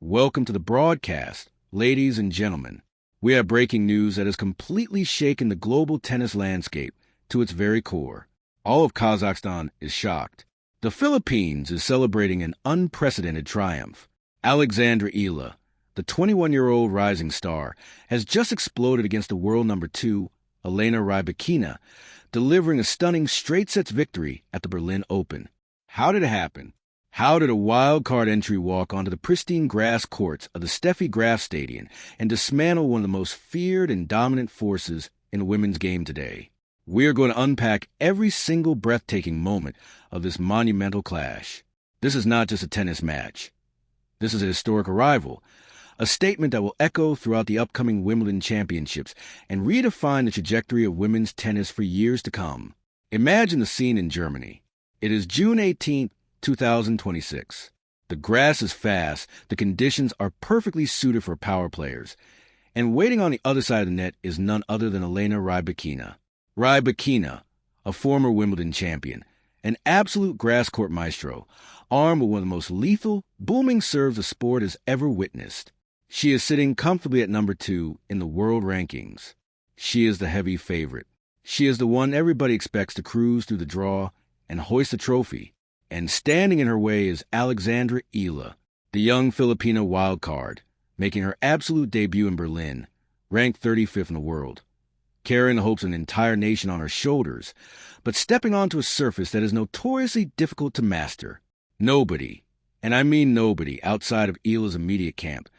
Welcome to the broadcast, ladies and gentlemen. We have breaking news that has completely shaken the global tennis landscape to its very core. All of Kazakhstan is shocked. The Philippines is celebrating an unprecedented triumph. Alexandra Eala, the 21-year-old rising star, has just exploded against the world number 2, Elina Rybakina, delivering a stunning straight-sets victory at the Berlin Open. How did it happen? How did a wild-card entry walk onto the pristine grass courts of the Steffi Graf Stadion and dismantle one of the most feared and dominant forces in the women's game today? We are going to unpack every single breathtaking moment of this monumental clash. This is not just a tennis match. This is a historic arrival, a statement that will echo throughout the upcoming Wimbledon championships and redefine the trajectory of women's tennis for years to come. Imagine the scene in Germany. It is June 18th, 2026. The grass is fast, the conditions are perfectly suited for power players, and waiting on the other side of the net is none other than Elina Rybakina. Rybakina, a former Wimbledon champion, an absolute grass court maestro, armed with one of the most lethal, booming serves the sport has ever witnessed. She is sitting comfortably at number 2 in the world rankings. She is the heavy favorite. She is the one everybody expects to cruise through the draw and hoist the trophy. And standing in her way is Alexandra Eala, the young Filipino wildcard, making her absolute debut in Berlin, ranked 35th in the world, carrying the hopes of an entire nation on her shoulders, but stepping onto a surface that is notoriously difficult to master. Nobody, and I mean nobody, outside of Eala's immediate camp,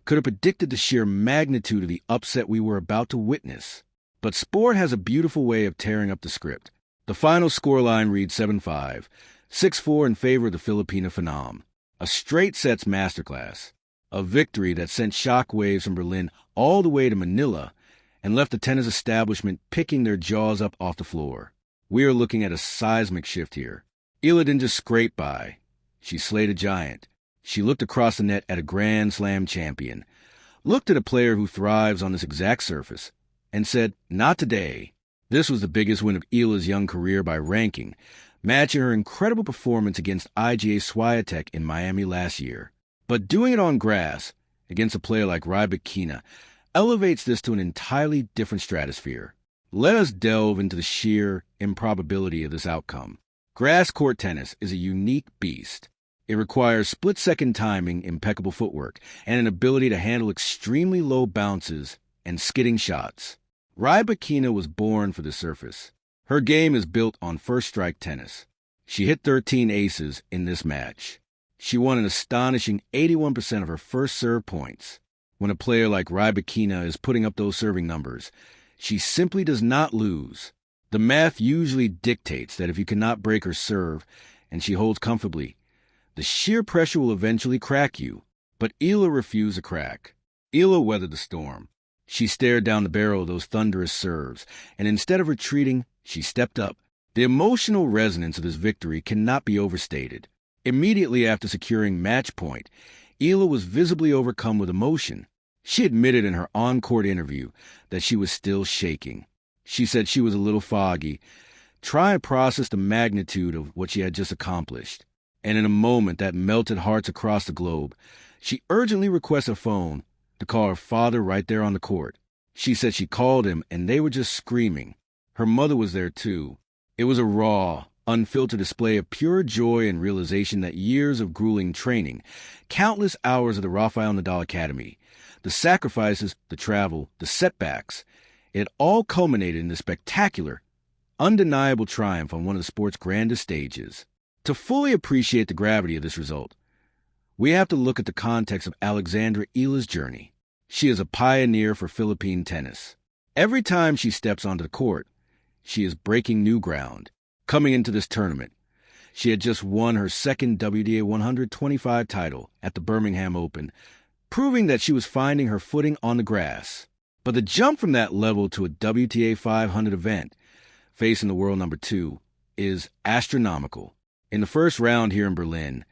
could have predicted the sheer magnitude of the upset we were about to witness. But sport has a beautiful way of tearing up the script. The final scoreline reads 7-5. 6-4 in favor of the Filipino phenom. A straight sets masterclass. A victory that sent shockwaves from Berlin all the way to Manila and left the tennis establishment picking their jaws up off the floor. We are looking at a seismic shift here. Eala didn't just scrape by. She slayed a giant. She looked across the net at a Grand Slam champion, looked at a player who thrives on this exact surface, and said, "Not today." This was the biggest win of Eala's young career by ranking, matching her incredible performance against IGA Swiatek in Miami last year. But doing it on grass, against a player like Rybakina, elevates this to an entirely different stratosphere. Let us delve into the sheer improbability of this outcome. Grass court tennis is a unique beast. It requires split-second timing, impeccable footwork, and an ability to handle extremely low bounces and skidding shots. Rybakina was born for the surface. Her game is built on first-strike tennis. She hit 13 aces in this match. She won an astonishing 81% of her first serve points. When a player like Rybakina is putting up those serving numbers, she simply does not lose. The math usually dictates that if you cannot break her serve, and she holds comfortably, the sheer pressure will eventually crack you. But Eala refused to crack. Eala weathered the storm. She stared down the barrel of those thunderous serves, and instead of retreating, she stepped up. The emotional resonance of this victory cannot be overstated. Immediately after securing match point, Eala was visibly overcome with emotion. She admitted in her on-court interview that she was still shaking. She said she was a little foggy, trying to process the magnitude of what she had just accomplished. And in a moment that melted hearts across the globe, she urgently requested a phone to call her father right there on the court. She said she called him and they were just screaming. Her mother was there too. It was a raw, unfiltered display of pure joy and realization that years of grueling training, countless hours of the Rafael Nadal Academy, the sacrifices, the travel, the setbacks, it all culminated in this spectacular, undeniable triumph on one of the sport's grandest stages. To fully appreciate the gravity of this result, we have to look at the context of Alexandra Eala's journey. She is a pioneer for Philippine tennis. Every time she steps onto the court, she is breaking new ground. Coming into this tournament, she had just won her second WTA 125 title at the Birmingham Open, proving that she was finding her footing on the grass. But the jump from that level to a WTA 500 event, facing the world number 2, is astronomical. In the first round here in Berlin,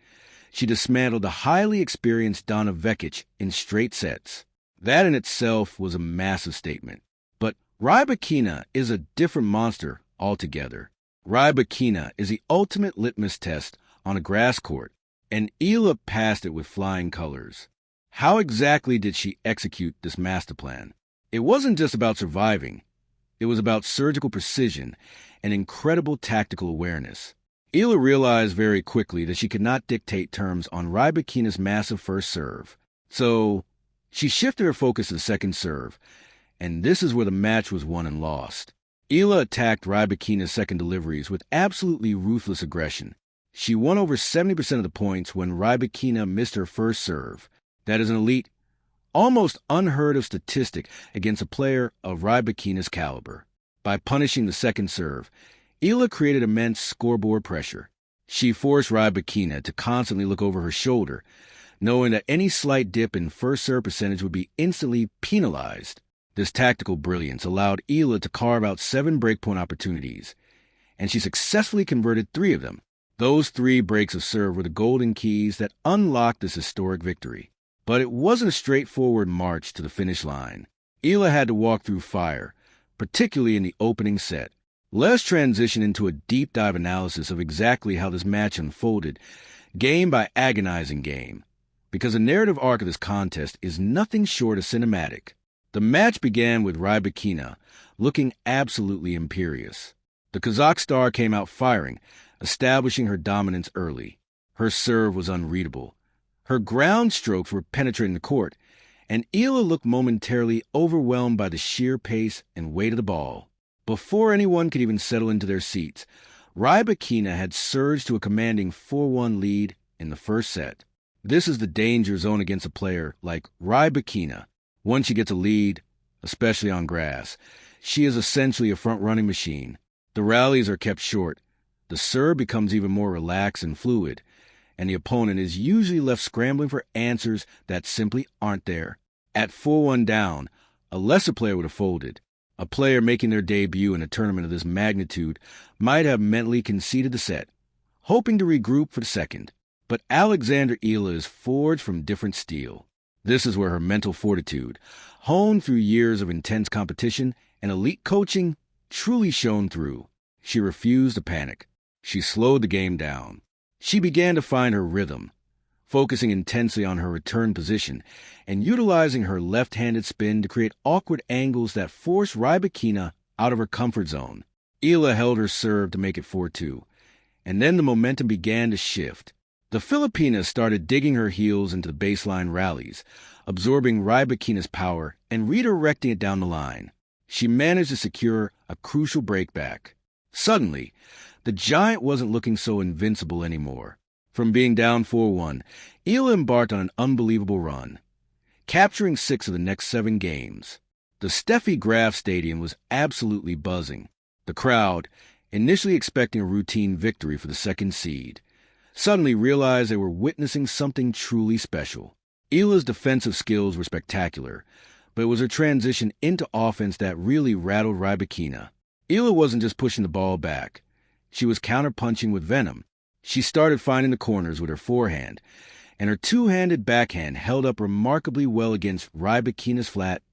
she dismantled the highly experienced Donna Vekic in straight sets. That in itself was a massive statement. But Rybakina is a different monster altogether. Rybakina is the ultimate litmus test on a grass court, and Eala passed it with flying colors. How exactly did she execute this master plan? It wasn't just about surviving. It was about surgical precision and incredible tactical awareness. Eala realized very quickly that she could not dictate terms on Rybakina's massive first serve. So she shifted her focus to the second serve, and this is where the match was won and lost. Eala attacked Rybakina's second deliveries with absolutely ruthless aggression. She won over 70% of the points when Rybakina missed her first serve. That is an elite, almost unheard of statistic against a player of Rybakina's caliber. By punishing the second serve, Eala created immense scoreboard pressure. She forced Rybakina to constantly look over her shoulder, knowing that any slight dip in first serve percentage would be instantly penalized. This tactical brilliance allowed Eala to carve out 7 breakpoint opportunities, and she successfully converted 3 of them. Those 3 breaks of serve were the golden keys that unlocked this historic victory. But it wasn't a straightforward march to the finish line. Eala had to walk through fire, particularly in the opening set. Let's transition into a deep dive analysis of exactly how this match unfolded, game by agonizing game, because the narrative arc of this contest is nothing short of cinematic. The match began with Rybakina looking absolutely imperious. The Kazakh star came out firing, establishing her dominance early. Her serve was unreadable. Her ground strokes were penetrating the court, and Eala looked momentarily overwhelmed by the sheer pace and weight of the ball. Before anyone could even settle into their seats, Rybakina had surged to a commanding 4-1 lead in the first set. This is the danger zone against a player like Rybakina. Once she gets a lead, especially on grass, she is essentially a front-running machine. The rallies are kept short, the serve becomes even more relaxed and fluid, and the opponent is usually left scrambling for answers that simply aren't there. At 4-1 down, a lesser player would have folded. A player making their debut in a tournament of this magnitude might have mentally conceded the set, hoping to regroup for the second. But Alexandra Eala is forged from different steel. This is where her mental fortitude, honed through years of intense competition and elite coaching, truly shone through. She refused to panic. She slowed the game down. She began to find her rhythm, focusing intensely on her return position and utilizing her left-handed spin to create awkward angles that forced Rybakina out of her comfort zone. Eala held her serve to make it 4-2, and then the momentum began to shift. The Filipina started digging her heels into the baseline rallies, absorbing Rybakina's power and redirecting it down the line. She managed to secure a crucial breakback. Suddenly, the giant wasn't looking so invincible anymore. From being down 4-1, Eala embarked on an unbelievable run, capturing 6 of the next 7 games. The Steffi Graf Stadium was absolutely buzzing. The crowd, initially expecting a routine victory for the second seed, suddenly realized they were witnessing something truly special. Eala's defensive skills were spectacular, but it was her transition into offense that really rattled Rybakina. Eala wasn't just pushing the ball back. She was counterpunching with venom. She started finding the corners with her forehand, and her two-handed backhand held up remarkably well against Rybakina's flat,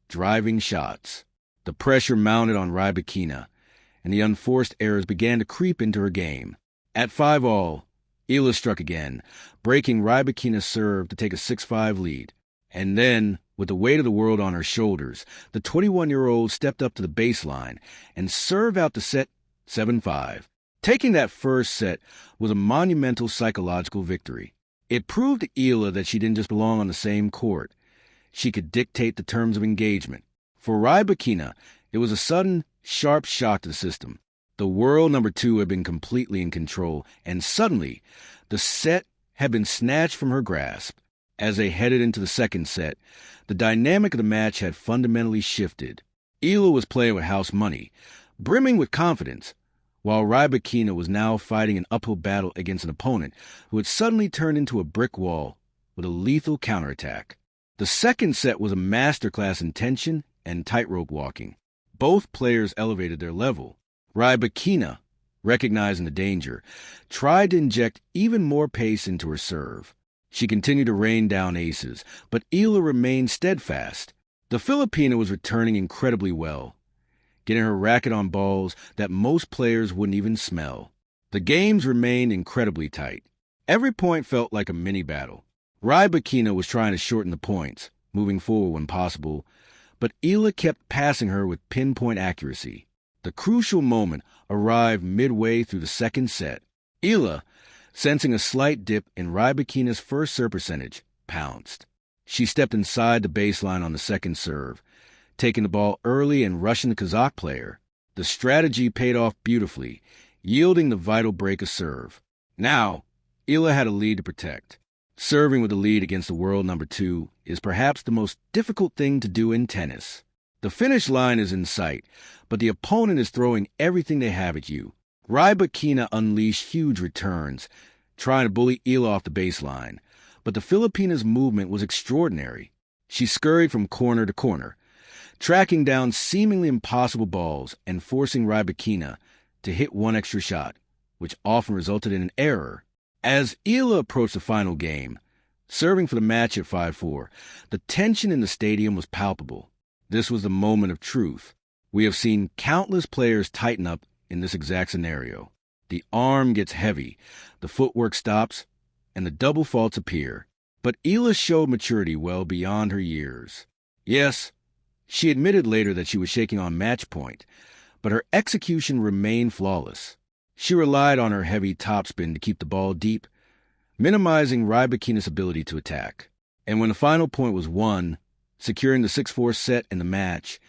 driving shots. The pressure mounted on Rybakina, and the unforced errors began to creep into her game. At 5-all, Eala struck again, breaking Rybakina's serve to take a 6-5 lead. And then, with the weight of the world on her shoulders, the 21-year-old stepped up to the baseline and served out the set 7-5. Taking that first set was a monumental psychological victory. It proved to Eala that she didn't just belong on the same court. She could dictate the terms of engagement. For Rybakina, it was a sudden, sharp shock to the system. The world number 2 had been completely in control, and suddenly, the set had been snatched from her grasp. As they headed into the second set, the dynamic of the match had fundamentally shifted. Eala was playing with house money, brimming with confidence, while Rybakina was now fighting an uphill battle against an opponent who had suddenly turned into a brick wall with a lethal counterattack. The second set was a masterclass in tension and tightrope walking. Both players elevated their level. Rybakina, recognizing the danger, tried to inject even more pace into her serve. She continued to rain down aces, but Eala remained steadfast. The Filipina was returning incredibly well, getting her racket on balls that most players wouldn't even smell. The games remained incredibly tight. Every point felt like a mini-battle. Rybakina was trying to shorten the points, moving forward when possible, but Eala kept passing her with pinpoint accuracy. The crucial moment arrived midway through the second set. Eala, sensing a slight dip in Rybakina's first serve percentage, pounced. She stepped inside the baseline on the second serve, taking the ball early and rushing the Kazakh player. The strategy paid off beautifully, yielding the vital break of serve. Now, Eala had a lead to protect. Serving with a lead against the world number 2 is perhaps the most difficult thing to do in tennis. The finish line is in sight, but the opponent is throwing everything they have at you. Rybakina unleashed huge returns, trying to bully Eala off the baseline, but the Filipina's movement was extraordinary. She scurried from corner to corner, tracking down seemingly impossible balls and forcing Rybakina to hit one extra shot, which often resulted in an error. As Eala approached the final game, serving for the match at 5-4, the tension in the stadium was palpable. This was the moment of truth. We have seen countless players tighten up in this exact scenario. The arm gets heavy, the footwork stops, and the double faults appear. But Eala showed maturity well beyond her years. Yes, she admitted later that she was shaking on match point, but her execution remained flawless. She relied on her heavy topspin to keep the ball deep, minimizing Rybakina's ability to attack. And when the final point was won, securing the 6-4 set in the match,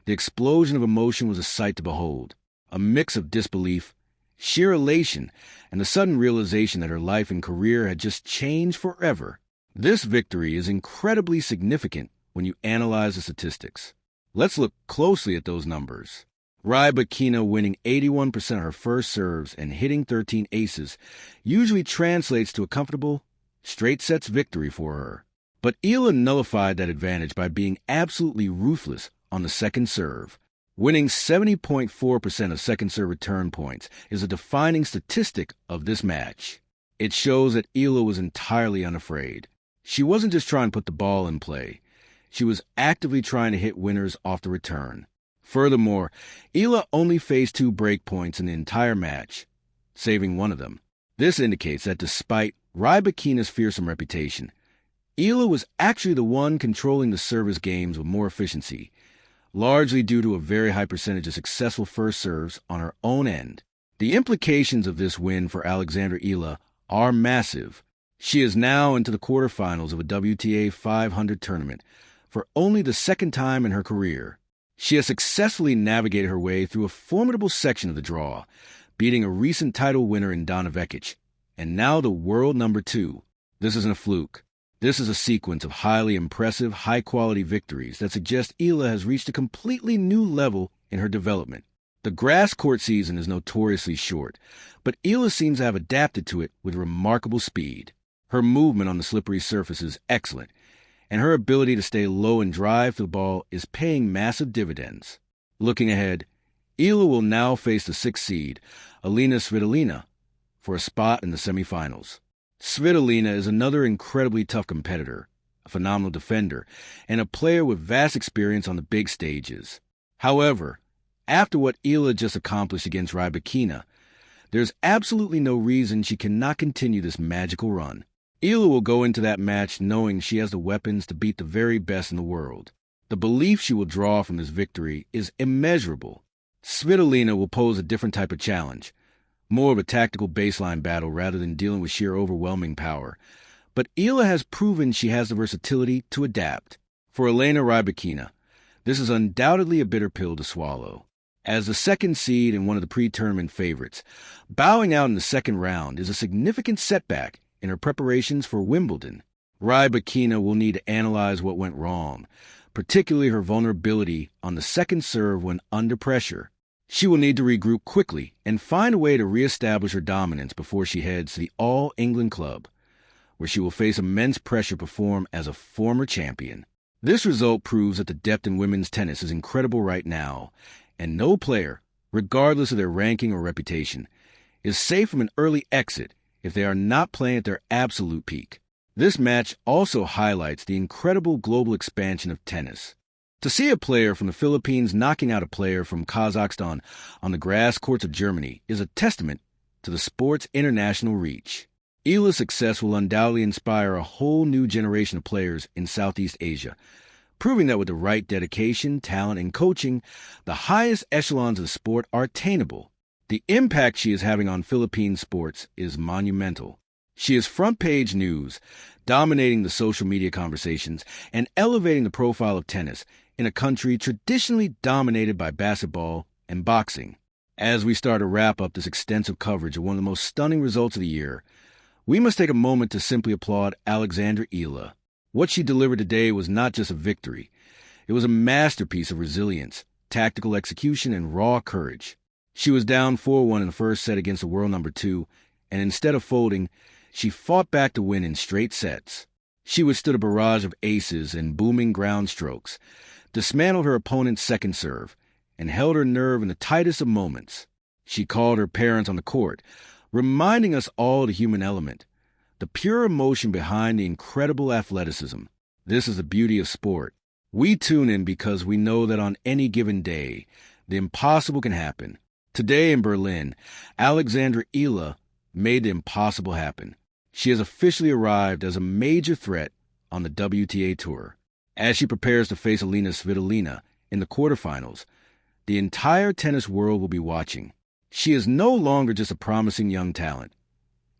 the explosion of emotion was a sight to behold. A mix of disbelief, sheer elation, and the sudden realization that her life and career had just changed forever. This victory is incredibly significant when you analyze the statistics. Let's look closely at those numbers. Rybakina winning 81% of her first serves and hitting 13 aces usually translates to a comfortable, straight sets victory for her. But Eala nullified that advantage by being absolutely ruthless on the second serve. Winning 70.4% of second serve return points is a defining statistic of this match. It shows that Eala was entirely unafraid. She wasn't just trying to put the ball in play. She was actively trying to hit winners off the return. Furthermore, Eala only faced 2 break points in the entire match, saving one of them. This indicates that despite Rybakina's fearsome reputation, Eala was actually the one controlling the service games with more efficiency, largely due to a very high percentage of successful first serves on her own end. The implications of this win for Alexandra Eala are massive. She is now into the quarterfinals of a WTA 500 tournament for only the second time in her career. She has successfully navigated her way through a formidable section of the draw, beating a recent title winner in Donna Vekic, and now the world number 2. This isn't a fluke. This is a sequence of highly impressive, high-quality victories that suggest Eala has reached a completely new level in her development. The grass court season is notoriously short, but Eala seems to have adapted to it with remarkable speed. Her movement on the slippery surface is excellent, and her ability to stay low and drive the ball is paying massive dividends. Looking ahead, Eala will now face the 6th seed, Elina, for a spot in the semifinals. Svitolina is another incredibly tough competitor, a phenomenal defender, and a player with vast experience on the big stages. However, after what Eala just accomplished against Rybakina, there's absolutely no reason she cannot continue this magical run. Eala will go into that match knowing she has the weapons to beat the very best in the world. The belief she will draw from this victory is immeasurable. Svitolina will pose a different type of challenge, more of a tactical baseline battle rather than dealing with sheer overwhelming power. But Eala has proven she has the versatility to adapt. For Elena Rybakina, this is undoubtedly a bitter pill to swallow. As the 2nd seed and one of the pre-tournament favorites, bowing out in the second round is a significant setback in her preparations for Wimbledon. Rybakina will need to analyze what went wrong, particularly her vulnerability on the second serve when under pressure. She will need to regroup quickly and find a way to reestablish her dominance before she heads to the All England Club, where she will face immense pressure to perform as a former champion. This result proves that the depth in women's tennis is incredible right now, and no player, regardless of their ranking or reputation, is safe from an early exit if they are not playing at their absolute peak. This match also highlights the incredible global expansion of tennis. To see a player from the Philippines knocking out a player from Kazakhstan on the grass courts of Germany is a testament to the sport's international reach. Eala's success will undoubtedly inspire a whole new generation of players in Southeast Asia, proving that with the right dedication, talent, and coaching, the highest echelons of the sport are attainable. The impact she is having on Philippine sports is monumental. She is front-page news, dominating the social media conversations and elevating the profile of tennis in a country traditionally dominated by basketball and boxing. As we start to wrap up this extensive coverage of one of the most stunning results of the year, we must take a moment to simply applaud Alexandra Eala. What she delivered today was not just a victory. It was a masterpiece of resilience, tactical execution, and raw courage. She was down 4-1 in the first set against the world number 2, and instead of folding, she fought back to win in straight sets. She withstood a barrage of aces and booming ground strokes, dismantled her opponent's second serve, and held her nerve in the tightest of moments. She called her parents on the court, reminding us all the human element, the pure emotion behind the incredible athleticism. This is the beauty of sport. We tune in because we know that on any given day, the impossible can happen. Today in Berlin, Alexandra Eala made the impossible happen. She has officially arrived as a major threat on the WTA Tour. As she prepares to face Elina in the quarterfinals, the entire tennis world will be watching. She is no longer just a promising young talent.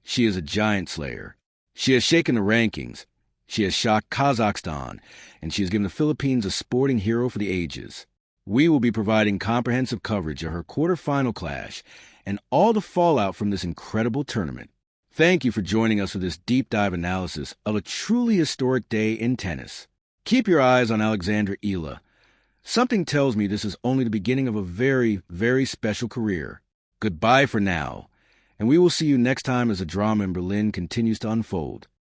She is a giant slayer. She has shaken the rankings. She has shocked Kazakhstan, and she has given the Philippines a sporting hero for the ages. We will be providing comprehensive coverage of her quarterfinal clash and all the fallout from this incredible tournament. Thank you for joining us for this deep dive analysis of a truly historic day in tennis. Keep your eyes on Alexandra Eala. Something tells me this is only the beginning of a very, very special career. Goodbye for now, and we will see you next time as the drama in Berlin continues to unfold.